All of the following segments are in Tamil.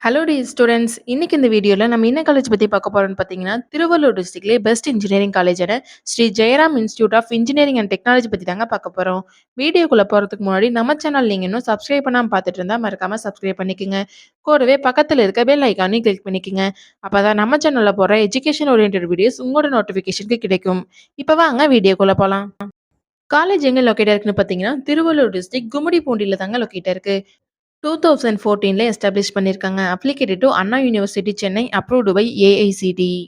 Hello dear students. இன்னைக்கு இந்த வீடியோல நம்ம என்ன காலேஜ் பத்தி பார்க்க போறோம்னு பார்த்தீங்கன்னா, திருவள்ளூர் டிஸ்ட்ரிக்ட்லயே பெஸ்ட் இன்ஜினியரிங் காலேஜான Sri Jayaram institute of engineering and technology பத்தி தாங்க பார்க்க போறோம். வீடியோக்குள்ள போறதுக்கு முன்னாடி நம்ம சேனல் நீங்க இன்னும் சப்ஸ்கிரைப் பண்ணாம பார்த்துட்டு இருந்தா மறக்காம சப்ஸ்கிரைப் பண்ணிக்கங்க. கூடவே பக்கத்துல இருக்க பெல் ஐகானையும் கிளிக் பண்ணிக்கங்க. அப்பதான் நம்ம சேனல்ல போற எஜுகேஷன் ஓரியன்டட் வீடியோஸ் உங்களோட நோட்டிபிகேஷனுக்கு கிடைக்கும். இப்ப வாங்க வீடியோக்குள்ள போலாம். காலேஜ் எங்க லொக்கேட் இருக்குன்னு பார்த்தீங்கன்னா, திருவள்ளூர் டிஸ்ட்ரிக்ட் கும்மிடிப்பூண்டியில தாங்க லொக்கேட் இருக்கு. 2014ல எஸ்டாப்ளிஷ் பண்ணியிருக்காங்க. Affiliated to Anna university Chennai approved by AICTE.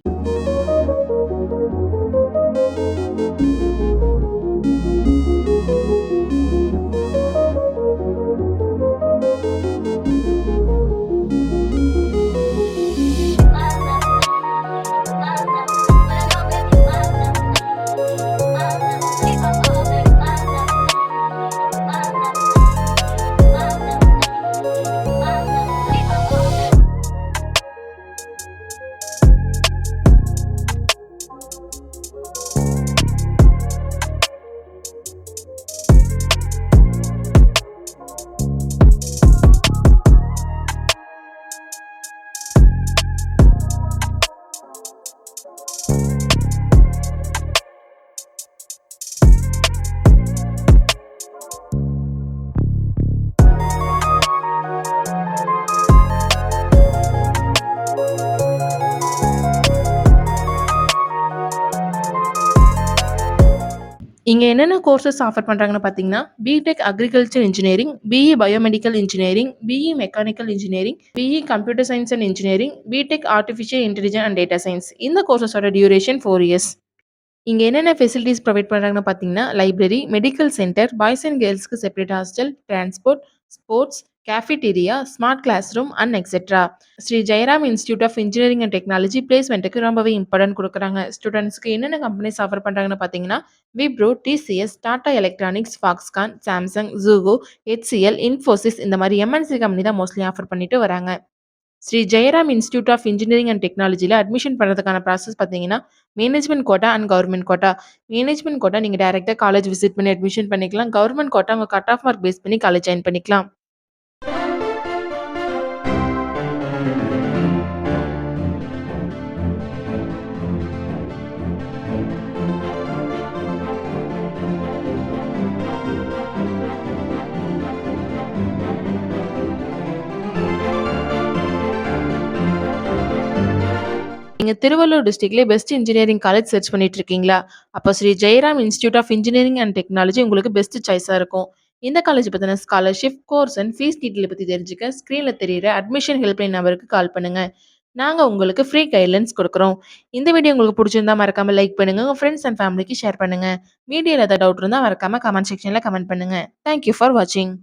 இங்க என்னென்ன கோர்சஸ் ஆஃபர் பண்றாங்கன்னு பார்த்தீங்கன்னா, BTech agriculture engineering, BE biomedical engineering, BE mechanical engineering, BE computer science and engineering, BTech artificial intelligence and data science. இந்த கோர்சஸோட டியூரேஷன் 4 இயர்ஸ். இங்க என்னென்ன ஃபெசிலிட்டீஸ் ப்ரொவைட் பண்றாங்கன்னு பார்த்தீங்கன்னா, library, medical center, boys and கேர்ல்ஸ்க்கு separate hostel, transport, sports, cafeteria, smart class room and etcetera. Sri Jayaram institute of engineering and technology பிளேஸ்மெண்ட்டுக்கு ரொம்பவே இம்பார்ட்டன்ட் குடுக்குறாங்க. ஸ்டூடண்ட்ஸ்க்கு என்னென்ன கம்பெனிஸ் ஆஃபர் பண்றாங்கன்னு பார்த்தீங்கன்னா, Wipro, TCS, Tata electronics, Foxconn, Samsung, ஜூகோ, ஹெச்சிஎல், இன்ஃபோசிஸ் இந்த மாரி எம்என்சி கம்பெனி தான் மோஸ்ட்லி ஆஃபர் பண்ணிட்டு வராங்க. Sri Jayaram institute of engineering and டெக்னாலஜில அட்மிஷன் பண்ணுறதுக்கான ப்ராசஸ் பார்த்தீங்கன்னா, management quota and government quota. Management quota நீங்க டைரக்ட்டா காலேஜ் விசிட் பண்ணி அட்மிஷன் பண்ணிக்கலாம். கவர்மெண்ட் கோட்டா உங்க கட் ஆஃப் மார்க் பேஸ் பண்ணி காலேஜ் ஜாயின் பண்ணிக்கலாம். நீங்க திருவள்ளூர் டிஸ்ட்ரிக்ட்லயே பெஸ்ட் இன்ஜினியரிங் காலேஜ் சர்ச் பண்ணிட்டு இருக்கீங்களா? அப்ப Sri Jayaram institute of engineering and technology உங்களுக்கு பெஸ்ட் சாய்ஸா இருக்கும். இந்த காலேஜ் பத்தின scholarship, course and fees detail பத்தி தெரிஞ்சுக்க ஸ்க்ரீன்ல தெரியிற அட்மிஷன் ஹெல்ப்லைன் நம்பருக்கு கால் பண்ணுங்க. நாங்க உங்களுக்கு ஃப்ரீ கைட்லைன்ஸ் குடுக்குறோம். இந்த வீடியோ உங்களுக்கு புடிச்சிருந்தா மறக்காம லைக் பண்ணுங்க. உங்க ஃப்ரெண்ட்ஸ் அண்ட் ஃபேமிலிக்கு ஷேர் பண்ணுங்க. வீடியோல ஏதாவது டவுட் இருந்தா மறக்காம கமெண்ட் செக்ஷன்ல கமெண்ட் பண்ணுங்க. தேங்க் யூ ஃபார் வாட்சிங்.